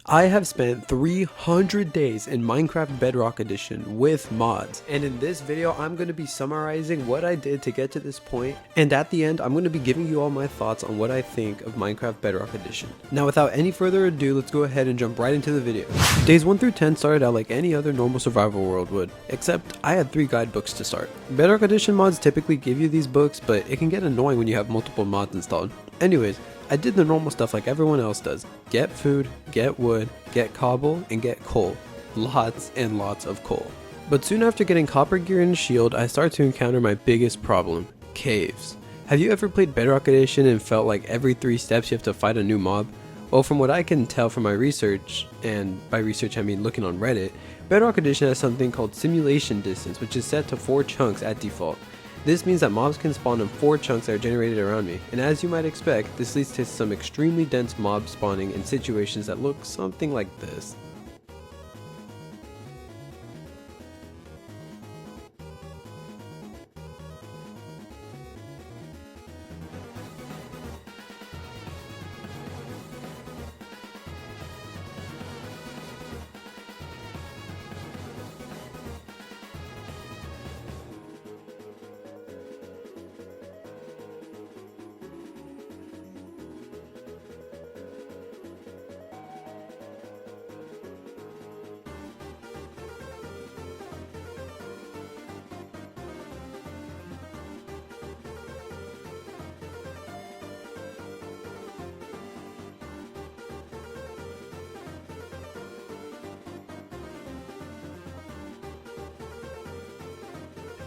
I have spent 300 days in Minecraft Bedrock Edition with mods, and in this video I'm going to be summarizing what I did to get to this point, and at the end I'm going to be giving you all my thoughts on what I think of Minecraft Bedrock Edition. Now without any further ado, let's go ahead and jump right into the video. Days 1 through 10 started out like any other normal survival world would, except I had 3 guidebooks to start. Bedrock Edition mods typically give you these books, but it can get annoying when you have multiple mods installed. Anyways, I did the normal stuff like everyone else does. Get food, get wood, get cobble, and get coal. Lots and lots of coal. But soon after getting copper gear and a shield, I started to encounter my biggest problem: caves. Have you ever played Bedrock Edition and felt like every 3 steps you have to fight a new mob? Well, from what I can tell from my research, and by research I mean looking on Reddit, Bedrock Edition has something called simulation distance, which is set to 4 chunks at default. This means that mobs can spawn in 4 chunks that are generated around me, and as you might expect, this leads to some extremely dense mob spawning in situations that look something like this.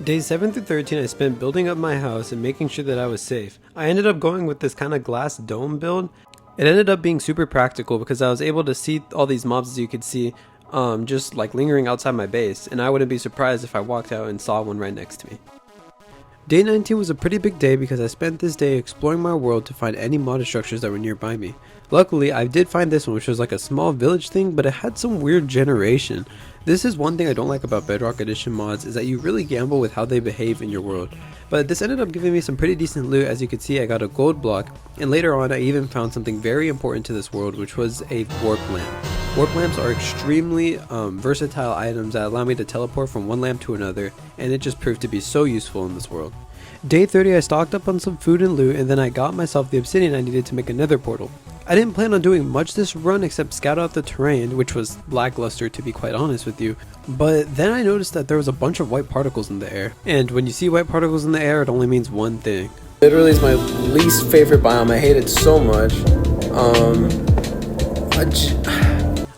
Days 7 through 13 I spent building up my house and making sure that I was safe. I ended up going with this kind of glass dome build. It ended up being super practical because I was able to see all these mobs, as you could see, just like lingering outside my base, and I wouldn't be surprised if I walked out and saw one right next to me. Day 19 was a pretty big day because I spent this day exploring my world to find any modded structures that were nearby me. Luckily, I did find this one, which was like a small village thing, but it had some weird generation. This is one thing I don't like about Bedrock Edition mods, is that you really gamble with how they behave in your world. But this ended up giving me some pretty decent loot. As you can see, I got a gold block, and later on I even found something very important to this world, which was a warp lamp. Warp lamps are extremely versatile items that allow me to teleport from one lamp to another, and it just proved to be so useful in this world. Day 30 I stocked up on some food and loot, and then I got myself the obsidian I needed to make a nether portal. I didn't plan on doing much this run except scout out the terrain, which was lackluster to be quite honest with you, but then I noticed that there was a bunch of white particles in the air, and when you see white particles in the air it only means one thing. Literally is my least favorite biome. I hate it so much.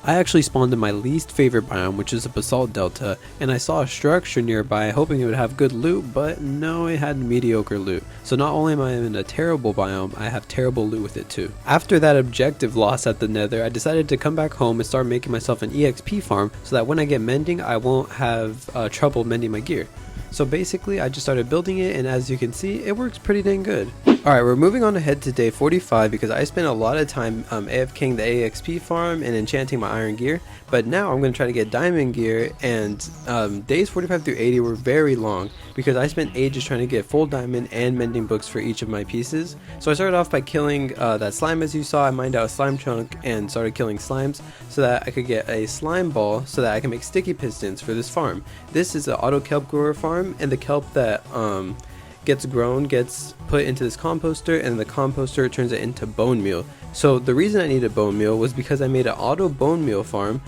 I actually spawned in my least favorite biome, which is a basalt delta, and I saw a structure nearby hoping it would have good loot, but no, it had mediocre loot. So not only am I in a terrible biome, I have terrible loot with it too. After that objective loss at the nether, I decided to come back home and start making myself an EXP farm so that when I get mending, I won't have trouble mending my gear. So basically I just started building it, and as you can see, it works pretty dang good. Alright, we're moving on ahead to day 45 because I spent a lot of time AFKing the AXP farm and enchanting my iron gear, but now I'm going to try to get diamond gear, and days 45 through 80 were very long because I spent ages trying to get full diamond and mending books for each of my pieces. So I started off by killing that slime. As you saw, I mined out a slime chunk and started killing slimes so that I could get a slime ball so that I can make sticky pistons for this farm. This is an auto kelp grower farm, and the kelp that gets grown gets put into this composter, and the composter turns it into bone meal. So the reason I needed bone meal was because I made an auto bone meal farm.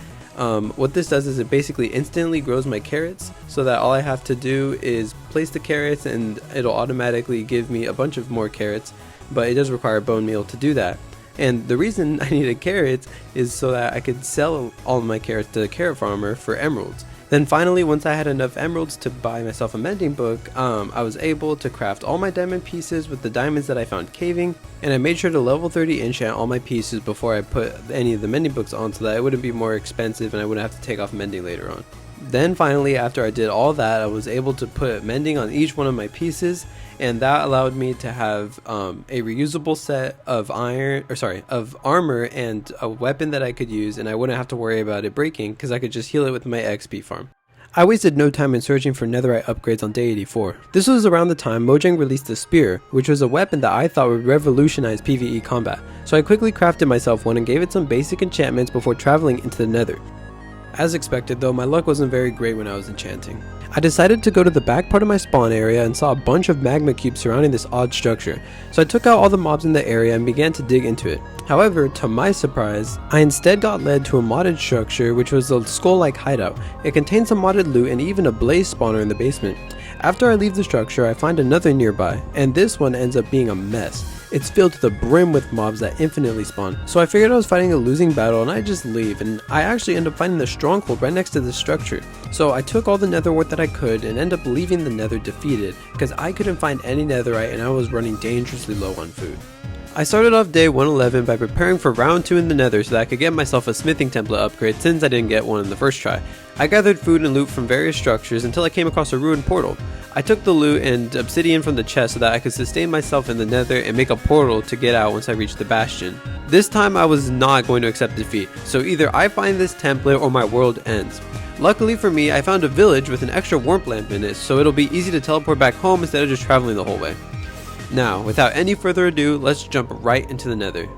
What this does is it basically instantly grows my carrots, so that all I have to do is place the carrots and it'll automatically give me a bunch of more carrots, but it does require bone meal to do that. And the reason I needed carrots is so that I could sell all of my carrots to the carrot farmer for emeralds. Then finally, once I had enough emeralds to buy myself a mending book, I was able to craft all my diamond pieces with the diamonds that I found caving, and I made sure to level 30 enchant all my pieces before I put any of the mending books on so that it wouldn't be more expensive and I wouldn't have to take off mending later on. Then finally, after I did all that, I was able to put mending on each one of my pieces, and that allowed me to have a reusable set of armor and a weapon that I could use, and I wouldn't have to worry about it breaking because I could just heal it with my XP farm. I wasted no time in searching for netherite upgrades on day 84. This was around the time Mojang released the spear, which was a weapon that I thought would revolutionize PvE combat, so I quickly crafted myself one and gave it some basic enchantments before traveling into the nether. As expected though, my luck wasn't very great when I was enchanting. I decided to go to the back part of my spawn area and saw a bunch of magma cubes surrounding this odd structure, so I took out all the mobs in the area and began to dig into it. However, to my surprise, I instead got led to a modded structure which was a skull-like hideout. It contained some modded loot and even a blaze spawner in the basement. After I leave the structure, I find another nearby, and this one ends up being a mess. It's filled to the brim with mobs that infinitely spawn. So I figured I was fighting a losing battle and I just leave, and I actually end up finding the stronghold right next to this structure. So I took all the nether wart that I could and end up leaving the nether defeated because I couldn't find any netherite and I was running dangerously low on food. I started off day 111 by preparing for round 2 in the nether so that I could get myself a smithing template upgrade since I didn't get one in the first try. I gathered food and loot from various structures until I came across a ruined portal. I took the loot and obsidian from the chest so that I could sustain myself in the nether and make a portal to get out once I reached the bastion. This time I was not going to accept defeat, so either I find this template or my world ends. Luckily for me, I found a village with an extra warmth lamp in it, so it'll be easy to teleport back home instead of just traveling the whole way. Now, without any further ado, let's jump right into the nether.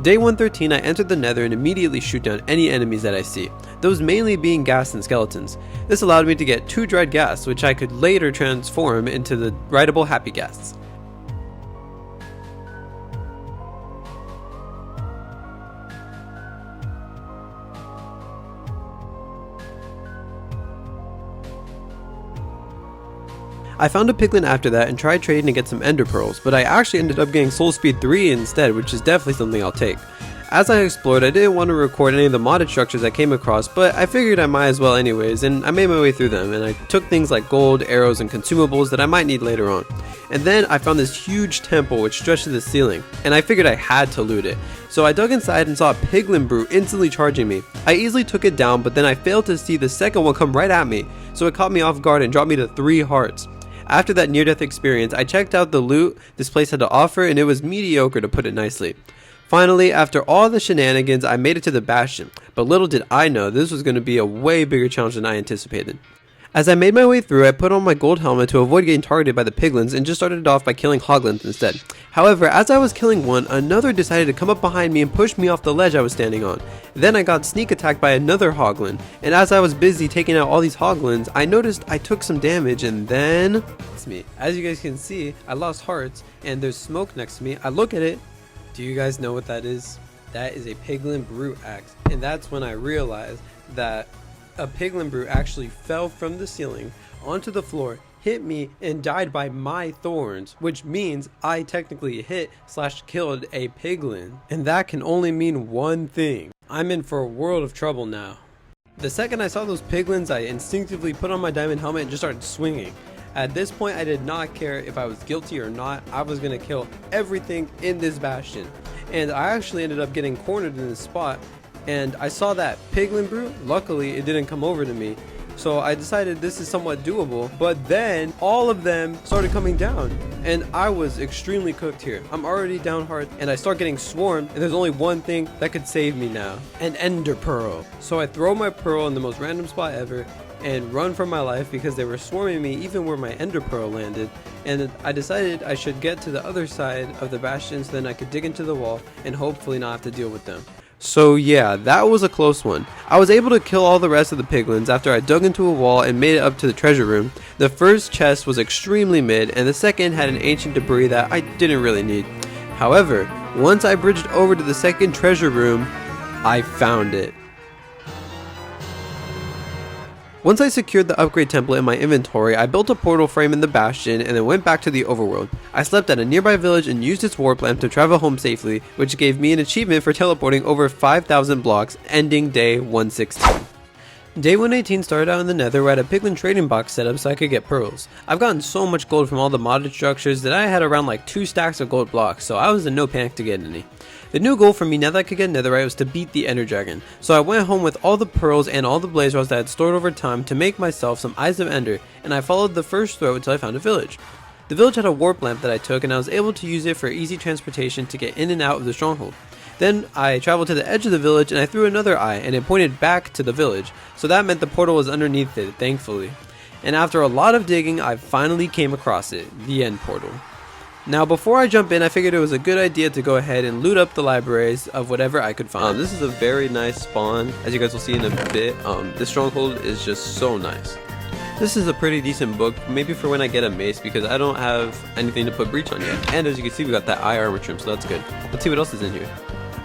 Day 113, I entered the nether and immediately shoot down any enemies that I see, those mainly being ghasts and skeletons. This allowed me to get 2 dried ghasts, which I could later transform into the rideable happy ghasts. I found a piglin after that and tried trading to get some ender pearls, but I actually ended up getting soul speed 3 instead, which is definitely something I'll take. As I explored, I didn't want to record any of the modded structures I came across, but I figured I might as well anyways, and I made my way through them, and I took things like gold, arrows, and consumables that I might need later on. And then I found this huge temple which stretched to the ceiling, and I figured I had to loot it. So I dug inside and saw a piglin brute instantly charging me. I easily took it down, but then I failed to see the second one come right at me, so it caught me off guard and dropped me to 3 hearts. After that near-death experience, I checked out the loot this place had to offer, and it was mediocre to put it nicely. Finally, after all the shenanigans, I made it to the bastion, but little did I know this was going to be a way bigger challenge than I anticipated. As I made my way through, I put on my gold helmet to avoid getting targeted by the piglins and just started off by killing hoglins instead. However, as I was killing one, another decided to come up behind me and push me off the ledge I was standing on. Then I got sneak attacked by another hoglin, and as I was busy taking out all these hoglins, I noticed I took some damage, and then it's me. As you guys can see, I lost hearts and there's smoke next to me. I look at it. Do you guys know what that is? That is a piglin brute axe, and that's when I realized that a piglin brute actually fell from the ceiling onto the floor, hit me, and died by my thorns, which means I technically hit/killed a piglin. And that can only mean one thing. I'm in for a world of trouble now. The second I saw those piglins, I instinctively put on my diamond helmet and just started swinging. At this point, I did not care if I was guilty or not. I was going to kill everything in this bastion. And I actually ended up getting cornered in this spot, and I saw that piglin brute. Luckily, it didn't come over to me, so I decided this is somewhat doable. But then all of them started coming down, and I was extremely cooked here. I'm already down hard, and I start getting swarmed, and there's only one thing that could save me now: an ender pearl. So I throw my pearl in the most random spot ever and run for my life because they were swarming me even where my ender pearl landed. And I decided I should get to the other side of the bastion so then I could dig into the wall and hopefully not have to deal with them. So yeah, that was a close one. I was able to kill all the rest of the piglins after I dug into a wall and made it up to the treasure room. The first chest was extremely mid, and the second had an ancient debris that I didn't really need. However, once I bridged over to the second treasure room, I found it. Once I secured the upgrade template in my inventory, I built a portal frame in the bastion and then went back to the overworld. I slept at a nearby village and used its warp lamp to travel home safely, which gave me an achievement for teleporting over 5,000 blocks, ending day 116. Day 118 started out in the nether where I had a piglin trading box set up so I could get pearls. I've gotten so much gold from all the modded structures that I had around like 2 stacks of gold blocks, so I was in no panic to get any. The new goal for me now that I could get netherite was to beat the ender dragon, so I went home with all the pearls and all the blaze rods that I had stored over time to make myself some eyes of ender, and I followed the first throat until I found a village. The village had a warp lamp that I took, and I was able to use it for easy transportation to get in and out of the stronghold. Then I traveled to the edge of the village and I threw another eye and it pointed back to the village, so that meant the portal was underneath it, thankfully. And after a lot of digging, I finally came across it, the end portal. Now before I jump in, I figured it was a good idea to go ahead and loot up the libraries of whatever I could find. This is a very nice spawn, as you guys will see in a bit. This stronghold is just so nice. This is a pretty decent book, maybe for when I get a mace, because I don't have anything to put breach on yet. And as you can see, we got that eye armor trim, so that's good. Let's see what else is in here.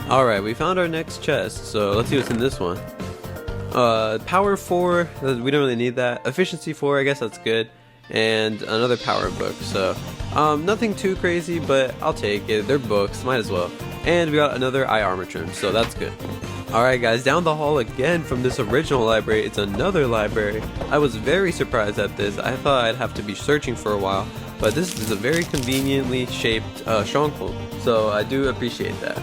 Alright, we found our next chest, so let's see what's in this one. Power 4, we don't really need that. Efficiency 4, I guess that's good. And another power book, so nothing too crazy, but I'll take it. They're books, might as well. And we got another eye armor trim, so that's good. Alright guys, down the hall again from this original library, it's another library. I was very surprised at this. I thought I'd have to be searching for a while, but this is a very conveniently shaped stronghold, so I do appreciate that.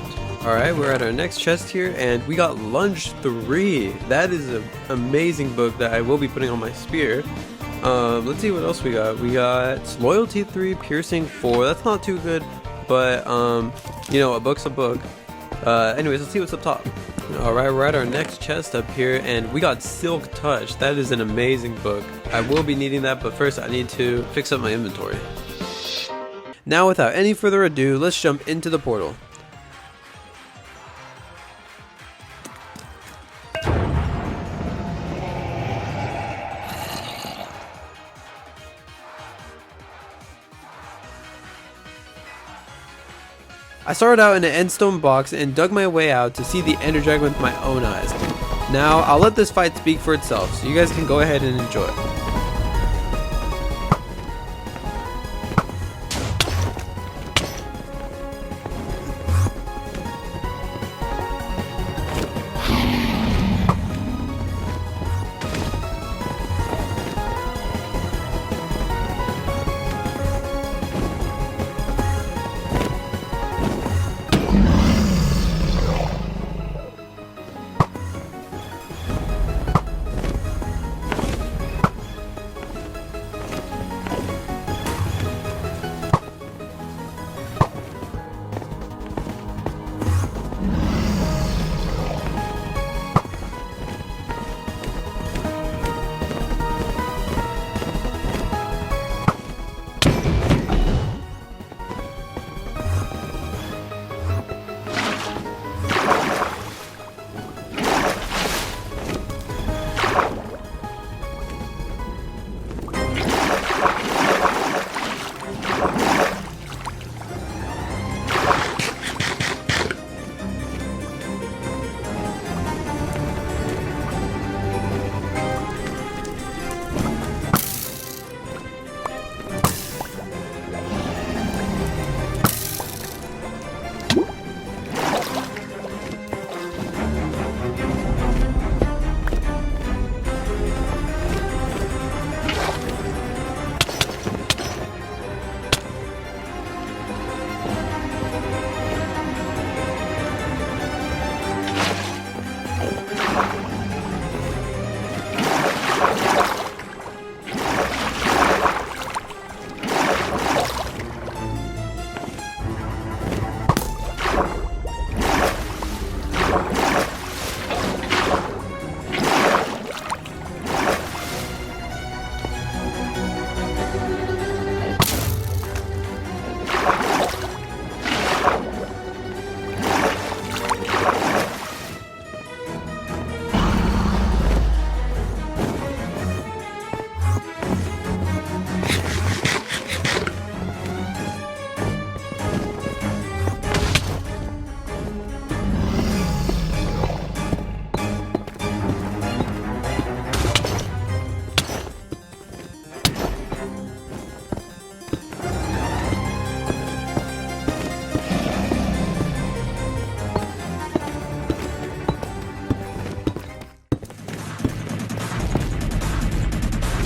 Alright, we're at our next chest here, and we got Lunge 3. That is an amazing book that I will be putting on my spear. Let's see what else we got. We got Loyalty 3, Piercing 4. That's not too good, but you know, a book's a book. Anyways, let's see what's up top. Alright, we're at our next chest up here, and we got Silk Touch. That is an amazing book. I will be needing that, but first I need to fix up my inventory. Now without any further ado, let's jump into the portal. I started out in an endstone box and dug my way out to see the Ender Dragon with my own eyes. Now, I'll let this fight speak for itself, so you guys can go ahead and enjoy.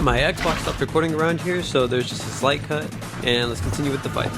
My Xbox stopped recording around here, so there's just a slight cut, and let's continue with the fight.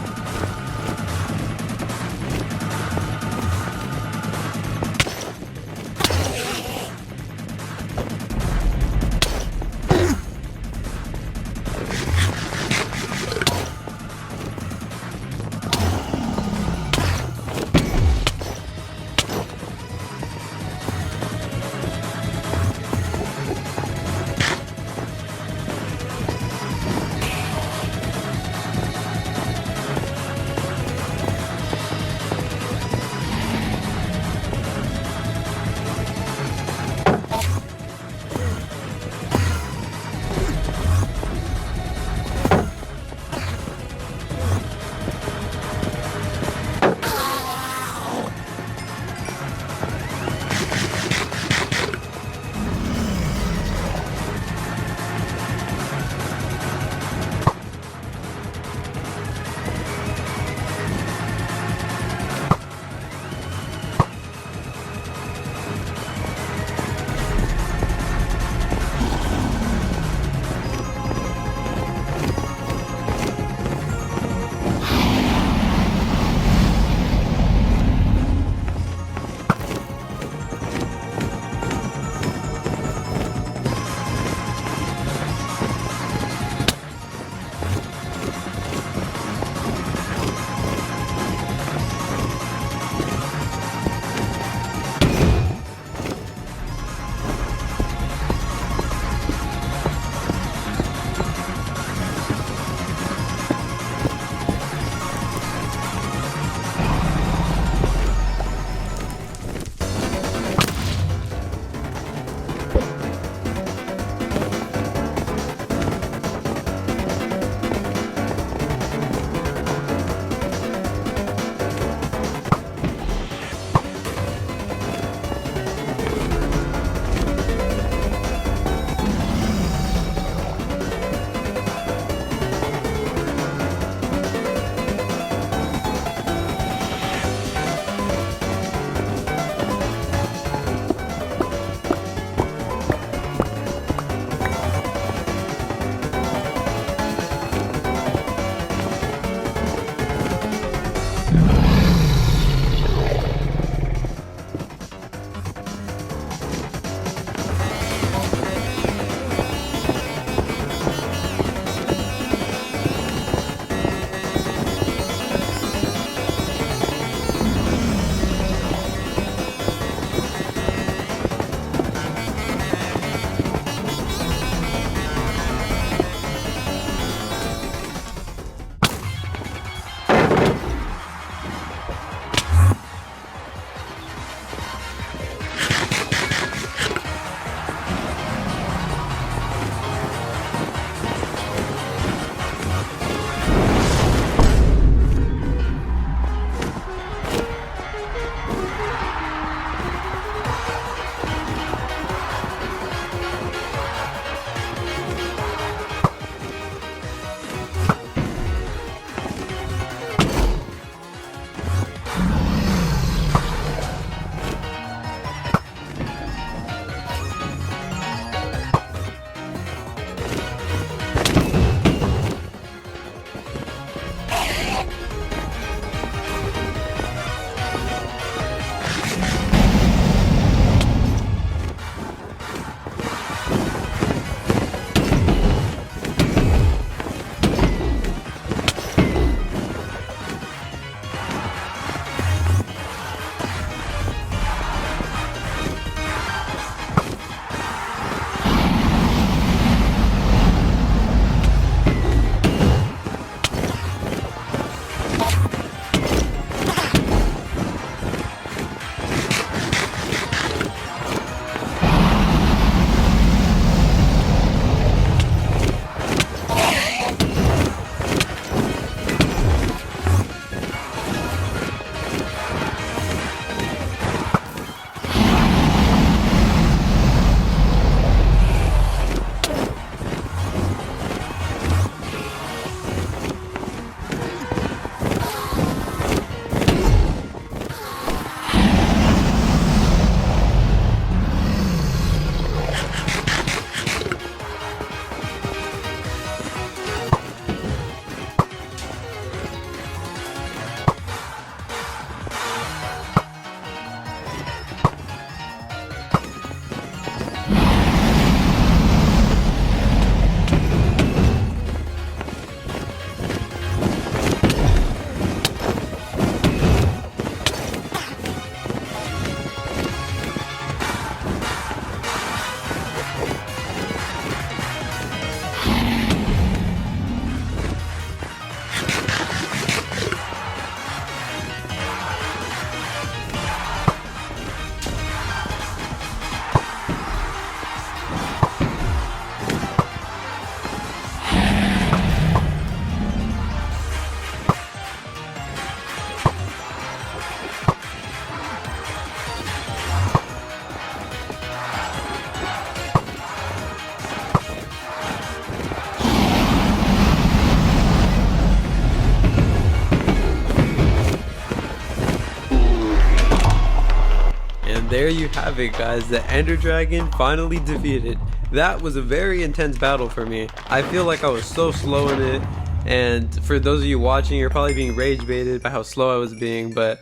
there you have it, guys. The Ender Dragon finally defeated. That was a very intense battle for me. I feel like I was so slow in it, and for those of you watching, you're probably being rage baited by how slow I was being, but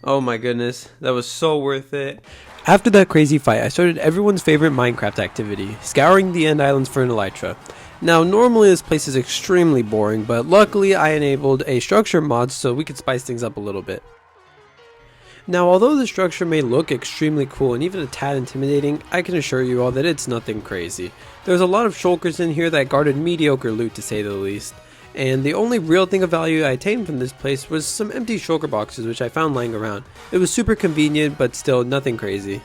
oh my goodness, that was so worth it. After that crazy fight, I started everyone's favorite Minecraft activity, scouring the End Islands for an elytra. Now, normally this place is extremely boring, but luckily I enabled a structure mod so we could spice things up a little bit. Now, although the structure may look extremely cool and even a tad intimidating, I can assure you all that it's nothing crazy. There's a lot of shulkers in here that guarded mediocre loot, to say the least, and the only real thing of value I attained from this place was some empty shulker boxes which I found lying around. It was super convenient, but still nothing crazy.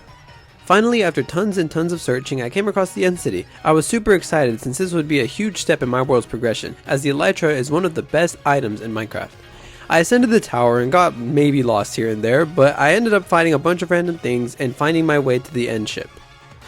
Finally, after tons and tons of searching, I came across the End City. I was super excited since this would be a huge step in my world's progression, as the elytra is one of the best items in Minecraft. I ascended the tower and got maybe lost here and there, but I ended up fighting a bunch of random things and finding my way to the end ship.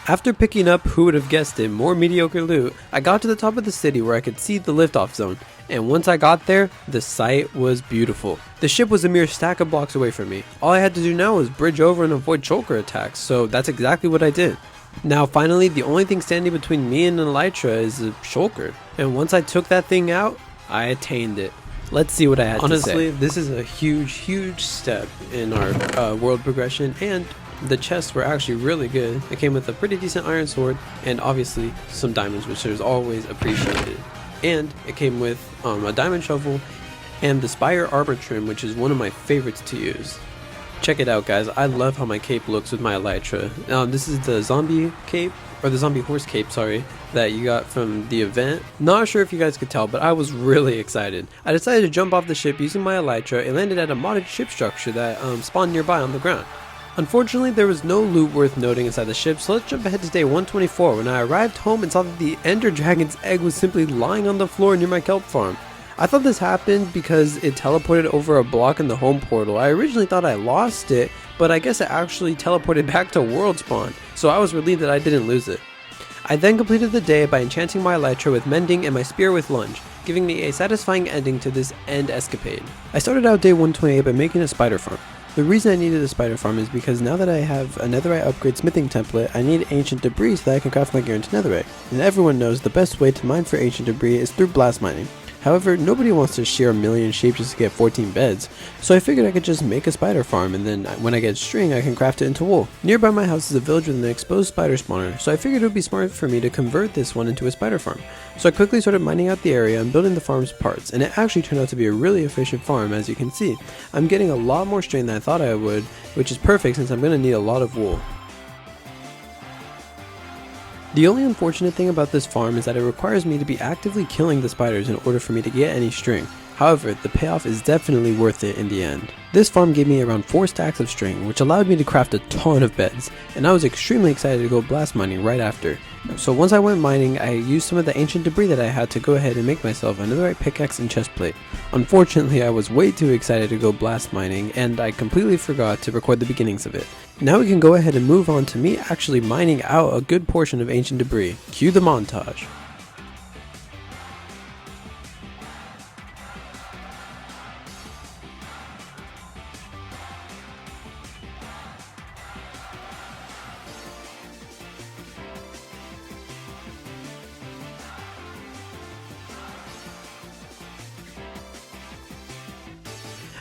After picking up, who would have guessed it, more mediocre loot, I got to the top of the city where I could see the liftoff zone, and once I got there, the sight was beautiful. The ship was a mere stack of blocks away from me. All I had to do now was bridge over and avoid shulker attacks, so that's exactly what I did. Now finally, the only thing standing between me and an elytra is a shulker, and once I took that thing out, I attained it. Let's see what I had to say. Honestly, this is a huge step in our world progression, and the chests were actually really good. It came with a pretty decent iron sword, and obviously some diamonds, which is always appreciated. And it came with a diamond shovel and the spire armor trim, which is one of my favorites to use. Check it out, guys. I love how my cape looks with my elytra. This is the zombie cape, or the zombie horse cape, sorry, that you got from the event. Not sure if you guys could tell, but I was really excited. I decided to jump off the ship using my elytra and landed at a modded ship structure that spawned nearby on the ground. Unfortunately, there was no loot worth noting inside the ship, so let's jump ahead to day 124 when I arrived home and saw that the Ender Dragon's egg was simply lying on the floor near my kelp farm. I thought this happened because it teleported over a block in the home portal. I originally thought I lost it, but I guess it actually teleported back to world spawn, so I was relieved that I didn't lose it. I then completed the day by enchanting my elytra with mending and my spear with lunge, giving me a satisfying ending to this end escapade. I started out day 128 by making a spider farm. The reason I needed a spider farm is because now that I have a netherite upgrade smithing template, I need ancient debris so that I can craft my gear into netherite. And everyone knows the best way to mine for ancient debris is through blast mining. However, nobody wants to shear a million sheep just to get 14 beds, so I figured I could just make a spider farm, and then when I get string I can craft it into wool. Nearby my house is a village with an exposed spider spawner, so I figured it would be smart for me to convert this one into a spider farm. So I quickly started mining out the area and building the farm's parts, and it actually turned out to be a really efficient farm. As you can see, I'm getting a lot more string than I thought I would, which is perfect since I'm going to need a lot of wool. The only unfortunate thing about this farm is that it requires me to be actively killing the spiders in order for me to get any string. However, the payoff is definitely worth it in the end. This farm gave me around 4 stacks of string, which allowed me to craft a ton of beds, and I was extremely excited to go blast mining right after. So once I went mining, I used some of the ancient debris that I had to go ahead and make myself a netherite pickaxe and chest plate. Unfortunately, I was way too excited to go blast mining, and I completely forgot to record the beginnings of it. Now we can go ahead and move on to me actually mining out a good portion of ancient debris. Cue the montage.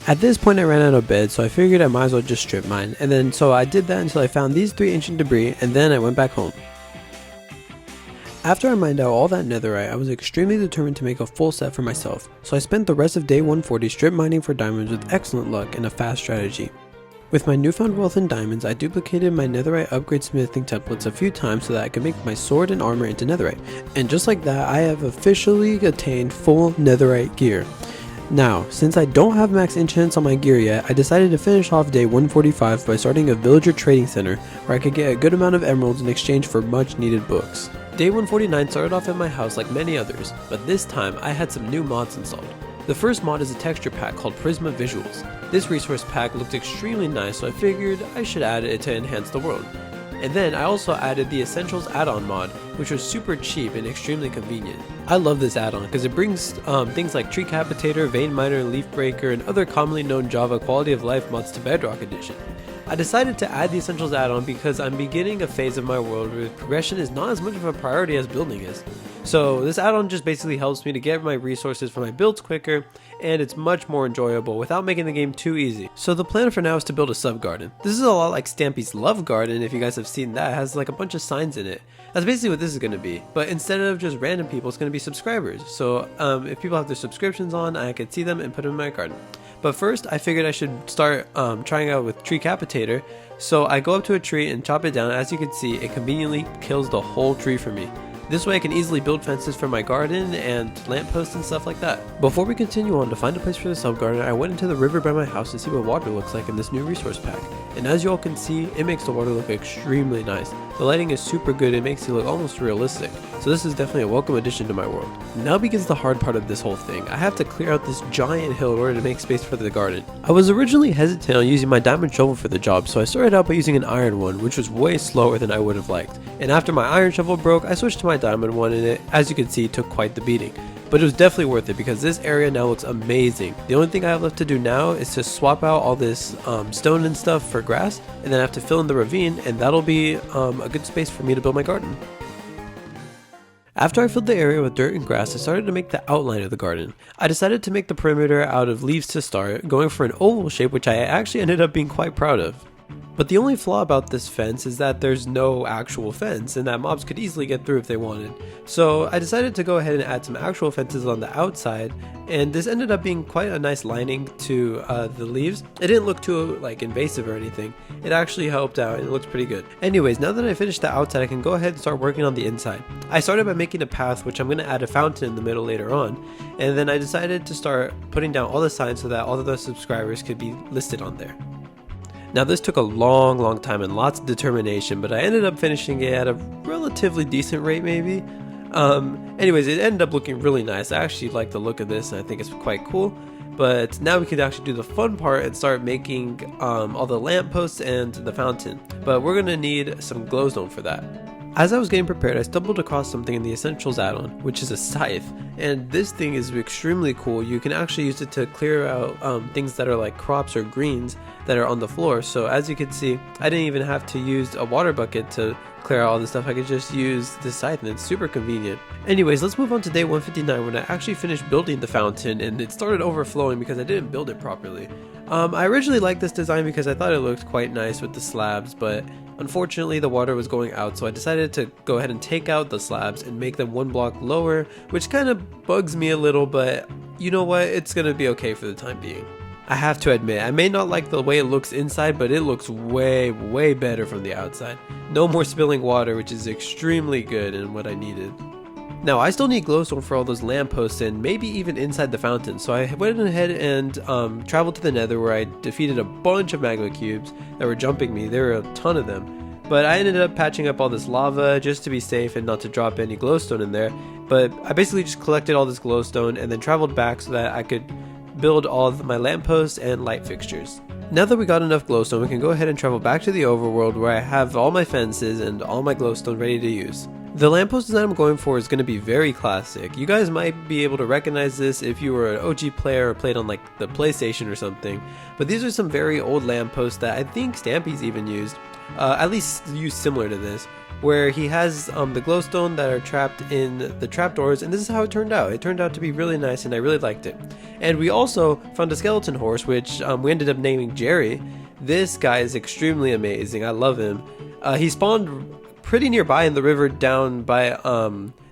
At this point I ran out of beds, so I figured I might as well just strip mine, and so I did that until I found these 3 ancient debris, and then I went back home. After I mined out all that netherite, I was extremely determined to make a full set for myself, so I spent the rest of day 140 strip mining for diamonds with excellent luck and a fast strategy. With my newfound wealth in diamonds, I duplicated my netherite upgrade smithing templates a few times so that I could make my sword and armor into netherite, and just like that I have officially attained full netherite gear. Now, since I don't have max enchants on my gear yet, I decided to finish off day 145 by starting a villager trading center where I could get a good amount of emeralds in exchange for much needed books. Day 149 started off at my house like many others, but this time I had some new mods installed. The first mod is a texture pack called Prisma Visuals. This resource pack looked extremely nice, so I figured I should add it to enhance the world. And then I also added the Essentials add-on mod, which was super cheap and extremely convenient. I love this add-on because it brings things like Tree Capitator, Vein Miner, Leaf Breaker, and other commonly known Java quality of life mods to Bedrock Edition. I decided to add the Essentials add-on because I'm beginning a phase of my world where progression is not as much of a priority as building is. So this add-on just basically helps me to get my resources for my builds quicker, and it's much more enjoyable without making the game too easy. So the plan for now is to build a sub-garden. This is a lot like Stampy's Love Garden, if you guys have seen that. It has like a bunch of signs in it. That's basically what this is going to be, but instead of just random people, it's going to be subscribers. So if people have their subscriptions on, I could see them and put them in my garden. But first, I figured I should start trying out with Tree Capitator. So I go up to a tree and chop it down. As you can see, it conveniently kills the whole tree for me. This way I can easily build fences for my garden and lampposts and stuff like that. Before we continue on to find a place for the sub-garden, I went into the river by my house to see what water looks like in this new resource pack. And as you all can see, it makes the water look extremely nice. The lighting is super good, it makes it look almost realistic. So this is definitely a welcome addition to my world. Now begins the hard part of this whole thing. I have to clear out this giant hill in order to make space for the garden. I was originally hesitant on using my diamond shovel for the job, so I started out by using an iron one, which was way slower than I would have liked. And after my iron shovel broke, I switched to my diamond one, and it, as you can see, took quite the beating. But it was definitely worth it because this area now looks amazing. The only thing I have left to do now is to swap out all this stone and stuff for grass, and then I have to fill in the ravine, and that'll be a good space for me to build my garden. After I filled the area with dirt and grass, I started to make the outline of the garden. I decided to make the perimeter out of leaves to start, going for an oval shape, which I actually ended up being quite proud of. But the only flaw about this fence is that there's no actual fence, and that mobs could easily get through if they wanted. So I decided to go ahead and add some actual fences on the outside, and this ended up being quite a nice lining to the leaves. It didn't look too invasive or anything. It actually helped out, and it looks pretty good. Anyways, now that I finished the outside, I can go ahead and start working on the inside. I started by making a path, which I'm going to add a fountain in the middle later on, and then I decided to start putting down all the signs so that all of the subscribers could be listed on there. Now this took a long time and lots of determination, but I ended up finishing it at a relatively decent rate maybe. Anyways, it ended up looking really nice. I actually like the look of this and I think it's quite cool. But now we could actually do the fun part and start making all the lampposts and the fountain. But we're going to need some glowstone for that. As I was getting prepared, I stumbled across something in the Essentials add-on, which is a scythe, and this thing is extremely cool. You can actually use it to clear out things that are like crops or greens that are on the floor. So as you can see, I didn't even have to use a water bucket to clear out all this stuff. I could just use the scythe and it's super convenient. Anyways, let's move on to day 159 when I actually finished building the fountain and it started overflowing because I didn't build it properly. I originally liked this design because I thought it looked quite nice with the slabs, but unfortunately the water was going out, so I decided to go ahead and take out the slabs and make them one block lower, which kind of bugs me a little, but you know what, it's gonna be okay for the time being. I have to admit, I may not like the way it looks inside, but it looks way better from the outside. No more spilling water, which is extremely good and what I needed. Now, I still need glowstone for all those lampposts and maybe even inside the fountain, so I went ahead and traveled to the Nether where I defeated a bunch of magma cubes that were jumping me. There were a ton of them. But I ended up patching up all this lava just to be safe and not to drop any glowstone in there. But I basically just collected all this glowstone and then traveled back so that I could build all of my lampposts and light fixtures. Now that we got enough glowstone, we can go ahead and travel back to the overworld where I have all my fences and all my glowstone ready to use. The lamppost design I'm going for is going to be very classic. You guys might be able to recognize this if you were an OG player or played on like the PlayStation or something, but these are some very old lampposts that I think Stampy's even used, at least used similar to this, where he has the glowstone that are trapped in the trapdoors, and this is how it turned out. It turned out to be really nice and I really liked it. And we also found a skeleton horse, which we ended up naming Jerry. This guy is extremely amazing. I love him. He spawned pretty nearby in the river down by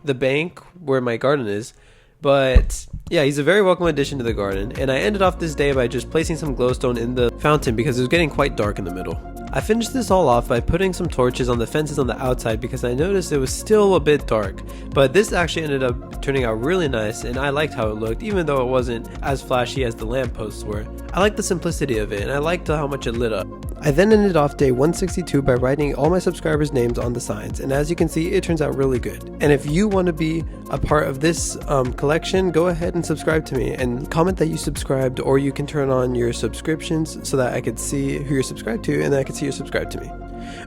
the bank where my garden is, but yeah, he's a very welcome addition to the garden. And I ended off this day by just placing some glowstone in the fountain because it was getting quite dark in the middle. I finished this all off by putting some torches on the fences on the outside because I noticed it was still a bit dark, but this actually ended up turning out really nice and I liked how it looked, even though it wasn't as flashy as the lampposts were. I liked the simplicity of it and I liked how much it lit up. I then ended off day 162 by writing all my subscribers' names on the signs, and as you can see, it turns out really good. And if you want to be a part of this collection, go ahead and subscribe to me and comment that you subscribed, or you can turn on your subscriptions so that I could see who you're subscribed to and then I could see you're subscribed to me.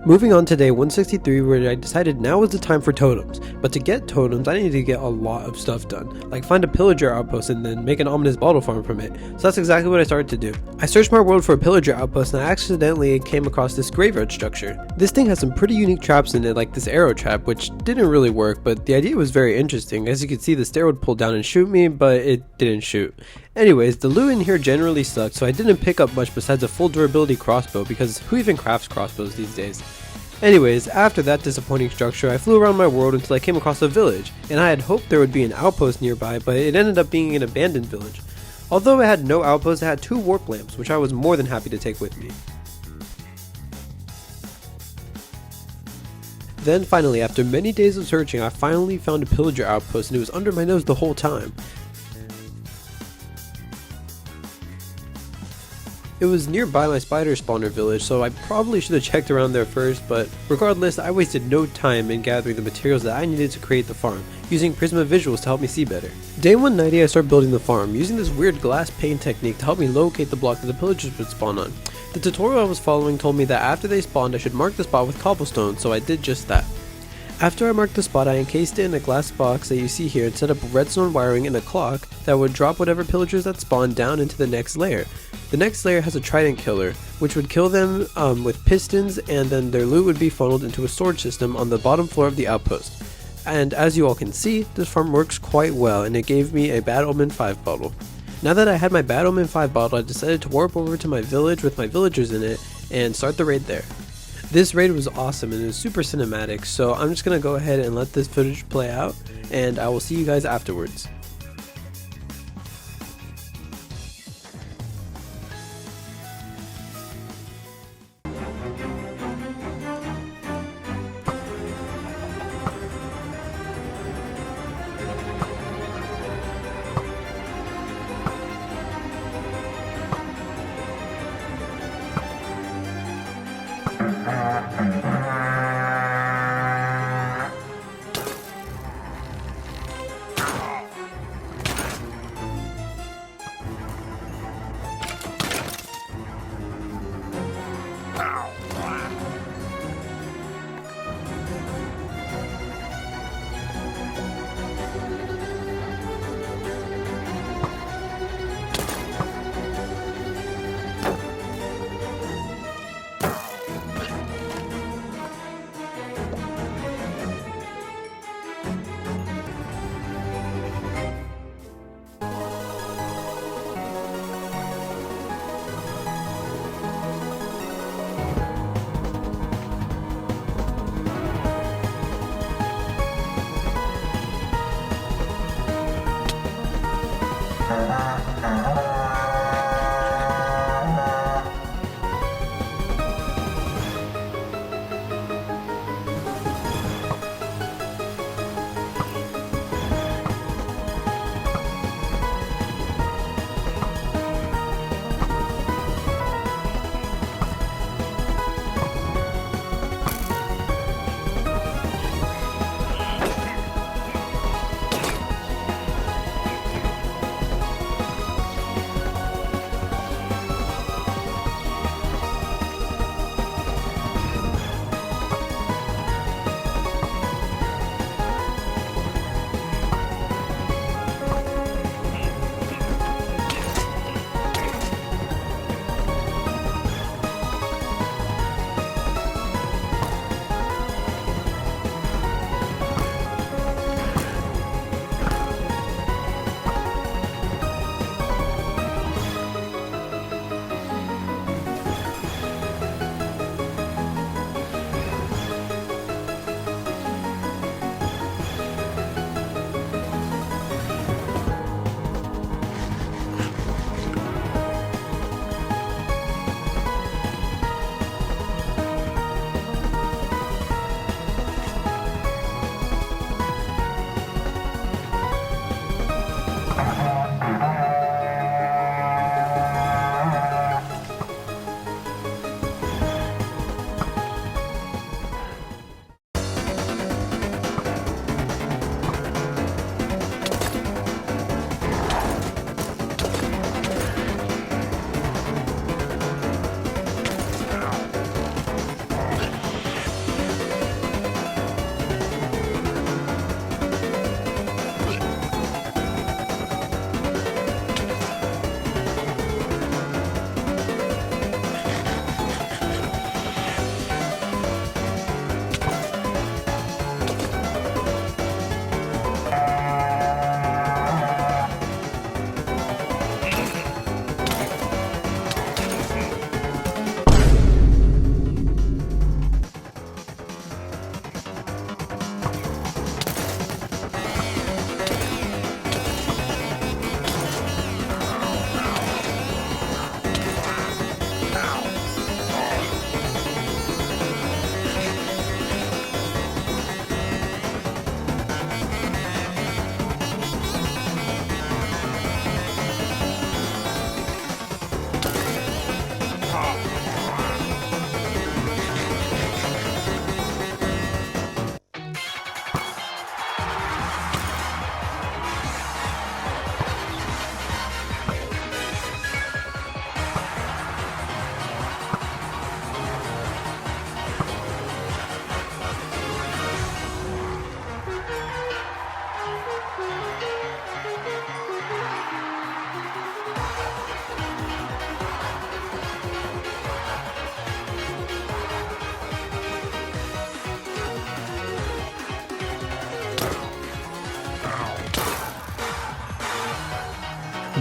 Moving on to day 163, where I decided now was the time for totems, but to get totems I needed to get a lot of stuff done, like find a pillager outpost and then make an ominous bottle farm from it, so that's exactly what I started to do. I searched my world for a pillager outpost and I accidentally came across this graveyard structure. This thing has some pretty unique traps in it, like this arrow trap, which didn't really work, but the idea was very interesting. As you can see, the stair would pull down and shoot me, but it didn't shoot. Anyways, the loot in here generally sucked, so I didn't pick up much besides a full durability crossbow, because who even crafts crossbows these days? Anyways, after that disappointing structure, I flew around my world until I came across a village, and I had hoped there would be an outpost nearby, but it ended up being an abandoned village. Although it had no outpost, it had 2 warp lamps, which I was more than happy to take with me. Then finally, after many days of searching, I finally found a pillager outpost and it was under my nose the whole time. It was nearby my spider spawner village, so I probably should have checked around there first, but regardless, I wasted no time in gathering the materials that I needed to create the farm, using Prisma visuals to help me see better. Day 190 I started building the farm, using this weird glass pane technique to help me locate the block that the pillagers would spawn on. The tutorial I was following told me that after they spawned I should mark the spot with cobblestone, so I did just that. After I marked the spot, I encased it in a glass box that you see here and set up redstone wiring and a clock that would drop whatever pillagers that spawned down into the next layer. The next layer has a trident killer, which would kill them with pistons, and then their loot would be funneled into a storage system on the bottom floor of the outpost. And as you all can see, this farm works quite well, and it gave me a Bad Omen 5 bottle. Now that I had my Bad Omen 5 bottle, I decided to warp over to my village with my villagers in it and start the raid there. This raid was awesome and it was super cinematic, so I'm just gonna go ahead and let this footage play out, and I will see you guys afterwards.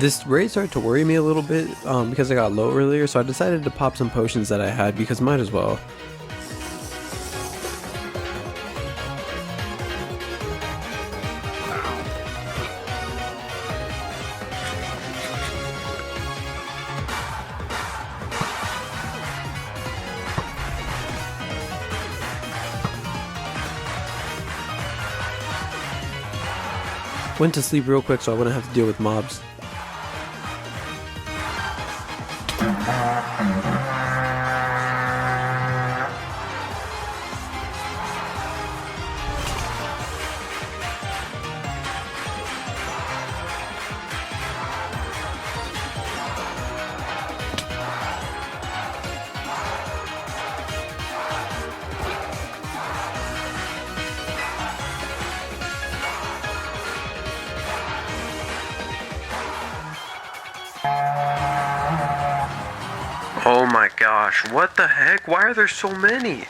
This raid started to worry me a little bit because I got low earlier, so I decided to pop some potions that I had because might as well. Went to sleep real quick so I wouldn't have to deal with mobs. Oh my gosh, what the heck? Why are there so many?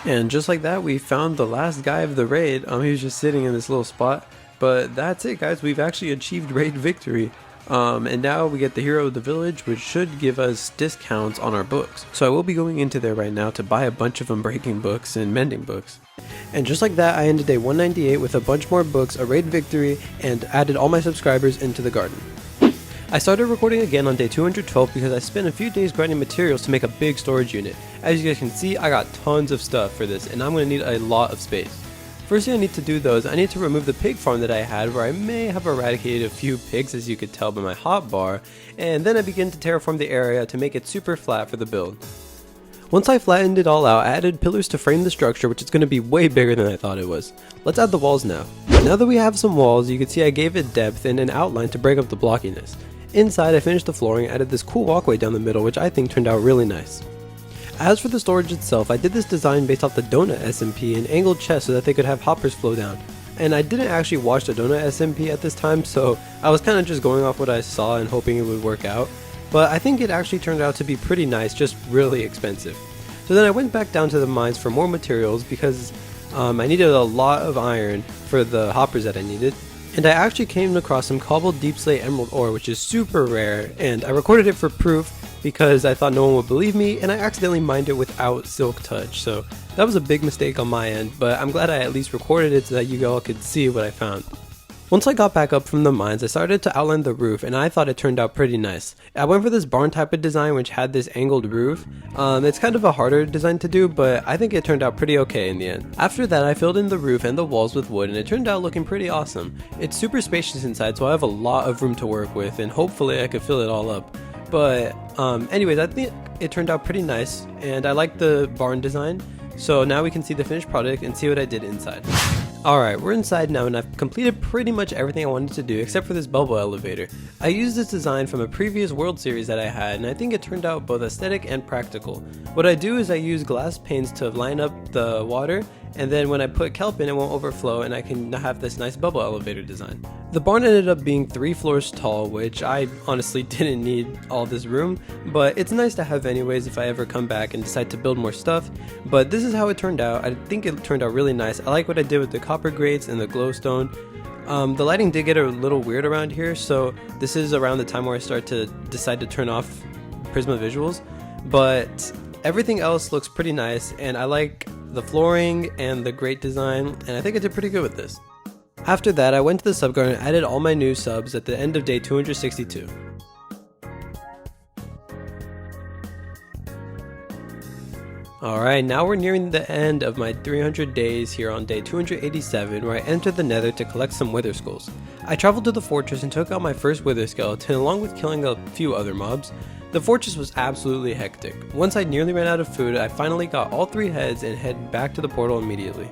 And just like that, we found the last guy of the raid. He was just sitting in this little spot. But that's it, guys. We've actually achieved raid victory. And now we get the hero of the village, which should give us discounts on our books. So I will be going into there right now to buy a bunch of unbreaking books and mending books. And just like that, I ended day 198 with a bunch more books, a raid victory, and added all my subscribers into the garden. I started recording again on day 212 because I spent a few days grinding materials to make a big storage unit. As you guys can see, I got tons of stuff for this, and I'm going to need a lot of space. First thing I need to do though is I need to remove the pig farm that I had, where I may have eradicated a few pigs, as you could tell by my hotbar, and then I begin to terraform the area to make it super flat for the build. Once I flattened it all out, I added pillars to frame the structure, which is going to be way bigger than I thought it was. Let's add the walls now. Now that we have some walls, you can see I gave it depth and an outline to break up the blockiness. Inside, I finished the flooring, added this cool walkway down the middle, which I think turned out really nice. As for the storage itself, I did this design based off the donut SMP and angled chests so that they could have hoppers flow down. And I didn't actually watch the donut SMP at this time, so I was kind of just going off what I saw and hoping it would work out. But I think it actually turned out to be pretty nice, just really expensive. So then I went back down to the mines for more materials because I needed a lot of iron for the hoppers that I needed. And I actually came across some cobbled deep slate emerald ore, which is super rare, and I recorded it for proof because I thought no one would believe me, and I accidentally mined it without silk touch, so that was a big mistake on my end, but I'm glad I at least recorded it so that you all could see what I found. Once I got back up from the mines, I started to outline the roof, and I thought it turned out pretty nice. I went for this barn type of design which had this angled roof. It's kind of a harder design to do, but I think it turned out pretty okay in the end. After that, I filled in the roof and the walls with wood, and it turned out looking pretty awesome. It's super spacious inside, so I have a lot of room to work with, and hopefully I could fill it all up. But anyways, I think it turned out pretty nice, and I like the barn design. So now we can see the finished product and see what I did inside. Alright, we're inside now, and I've completed pretty much everything I wanted to do except for this bubble elevator. I used this design from a previous World Series that I had, and I think it turned out both aesthetic and practical. What I do is I use glass panes to line up the water, and then when I put kelp in, it won't overflow, and I can have this nice bubble elevator design. The barn ended up being 3 floors tall, which I honestly didn't need all this room, but it's nice to have anyways if I ever come back and decide to build more stuff. But this is how it turned out. I think it turned out really nice. I like what I did with the copper grates and the glowstone. The lighting did get a little weird around here, so this is around the time where I start to decide to turn off Prisma visuals, but everything else looks pretty nice, and I like the flooring, and the grate design, and I think I did pretty good with this. After that, I went to the sub guard and added all my new subs at the end of day 262. Alright, now we're nearing the end of my 300 days here on day 287, where I entered the Nether to collect some wither skulls. I traveled to the fortress and took out my first wither skeleton along with killing a few other mobs. The fortress was absolutely hectic. Once I nearly ran out of food, I finally got all 3 heads and head back to the portal immediately.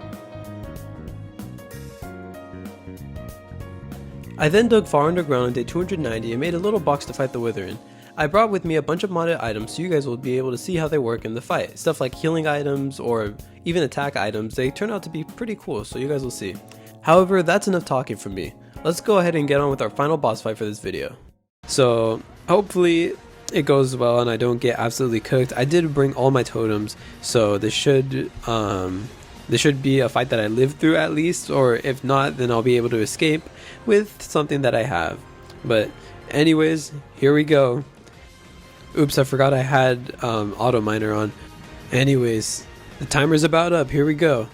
I then dug far underground on day 290 and made a little box to fight the wither in. I brought with me a bunch of modded items so you guys will be able to see how they work in the fight. Stuff like healing items or even attack items, they turn out to be pretty cool, so you guys will see. However, that's enough talking from me. Let's go ahead and get on with our final boss fight for this video. So, hopefully it goes well and I don't get absolutely cooked. I did bring all my totems, so this should be a fight that I live through at least, or if not, then I'll be able to escape with something that I have. But anyways, here we go. Oops, I forgot I had auto miner on. Anyways, the timer's about up. Here we go.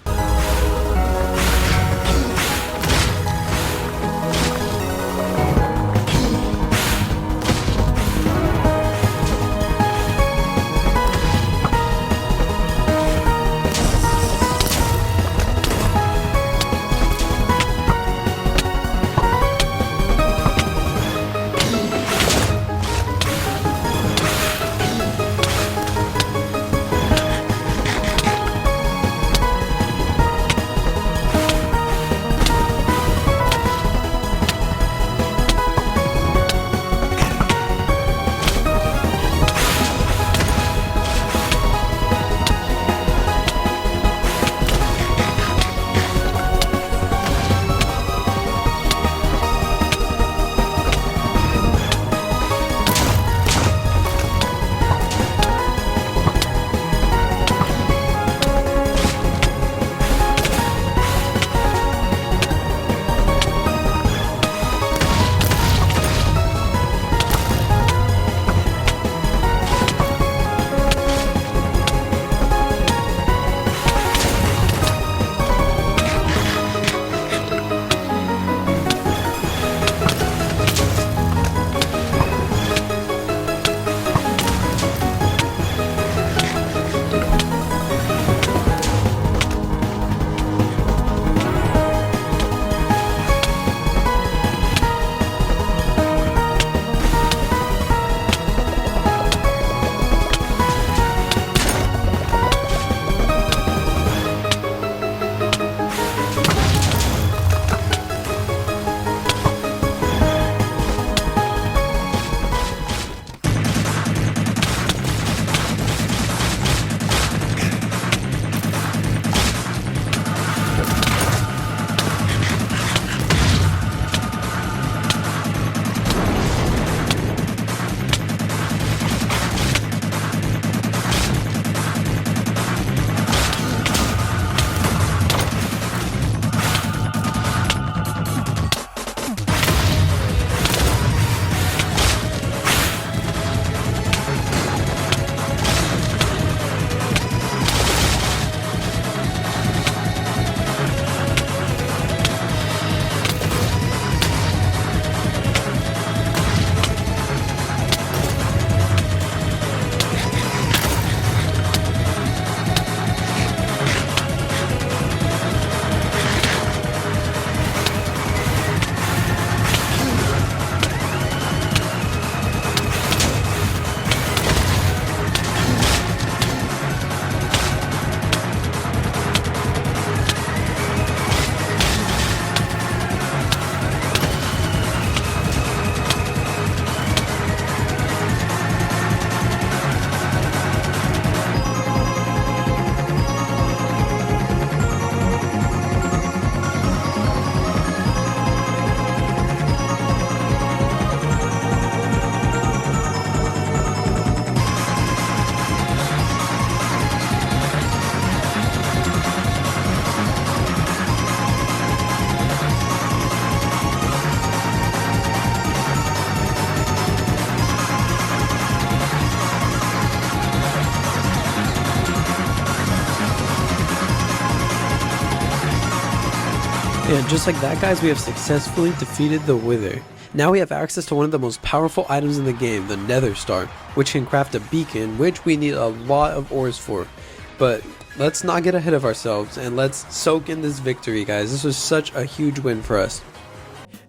And just like that, guys, we have successfully defeated the Wither. Now we have access to one of the most powerful items in the game, the Nether Star, which can craft a beacon, which we need a lot of ores for. But let's not get ahead of ourselves and let's soak in this victory, guys. This was such a huge win for us.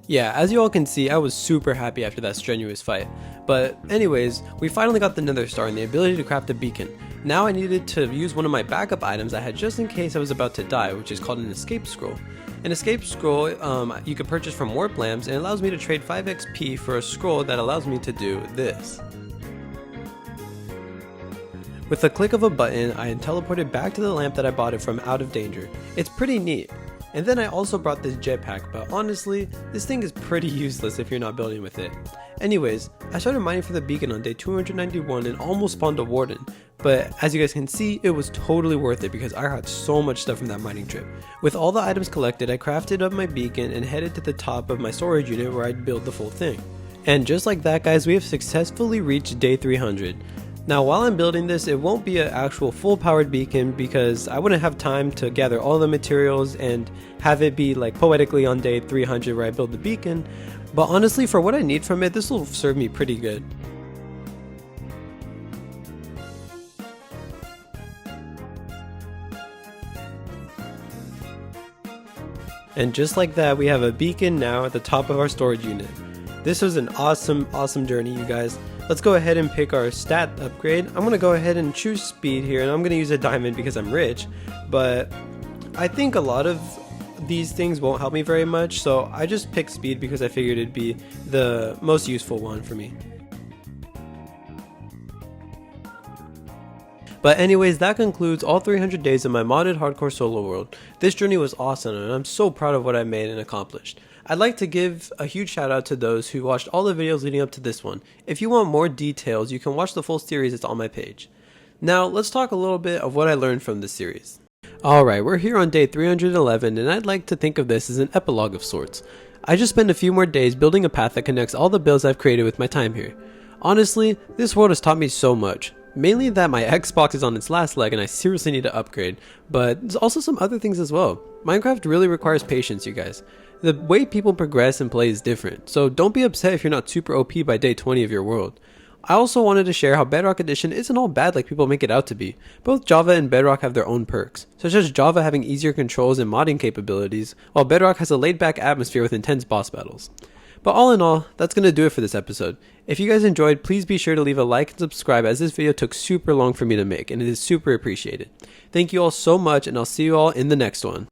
Yeah, as you all can see, I was super happy after that strenuous fight. But anyways, we finally got the Nether Star and the ability to craft a beacon. Now I needed to use one of my backup items I had just in case I was about to die, which is called an escape scroll. An escape scroll you can purchase from warp lamps, and it allows me to trade 5 XP for a scroll that allows me to do this. With the click of a button, I am teleported back to the lamp that I bought it from out of danger. It's pretty neat. And then I also brought this jetpack, but honestly, this thing is pretty useless if you're not building with it. Anyways, I started mining for the beacon on day 291 and almost spawned a warden. But as you guys can see, it was totally worth it because I got so much stuff from that mining trip. With all the items collected, I crafted up my beacon and headed to the top of my storage unit where I'd build the full thing. And just like that, guys, we have successfully reached day 300. Now while I'm building this, it won't be an actual full powered beacon because I wouldn't have time to gather all the materials and have it be like poetically on day 300 where I build the beacon. But honestly, for what I need from it, this will serve me pretty good. And just like that, we have a beacon now at the top of our storage unit. This was an awesome journey, you guys. Let's go ahead and pick our stat upgrade. I'm going to go ahead and choose speed here, and I'm going to use a diamond because I'm rich. But I think a lot of these things won't help me very much, so I just picked speed because I figured it'd be the most useful one for me. But anyways, that concludes all 300 days of my modded hardcore solo world. This journey was awesome and I'm so proud of what I made and accomplished. I'd like to give a huge shout out to those who watched all the videos leading up to this one. If you want more details, you can watch the full series, it's on my page. Now let's talk a little bit of what I learned from this series. Alright, we're here on day 311 and I'd like to think of this as an epilogue of sorts. I just spent a few more days building a path that connects all the builds I've created with my time here. Honestly, this world has taught me so much. Mainly that my Xbox is on its last leg and I seriously need to upgrade, but there's also some other things as well. Minecraft really requires patience, you guys. The way people progress and play is different, so don't be upset if you're not super OP by day 20 of your world. I also wanted to share how Bedrock Edition isn't all bad like people make it out to be. Both Java and Bedrock have their own perks, such as Java having easier controls and modding capabilities, while Bedrock has a laid-back atmosphere with intense boss battles. But all in all, that's going to do it for this episode. If you guys enjoyed, please be sure to leave a like and subscribe as this video took super long for me to make and it is super appreciated. Thank you all so much and I'll see you all in the next one.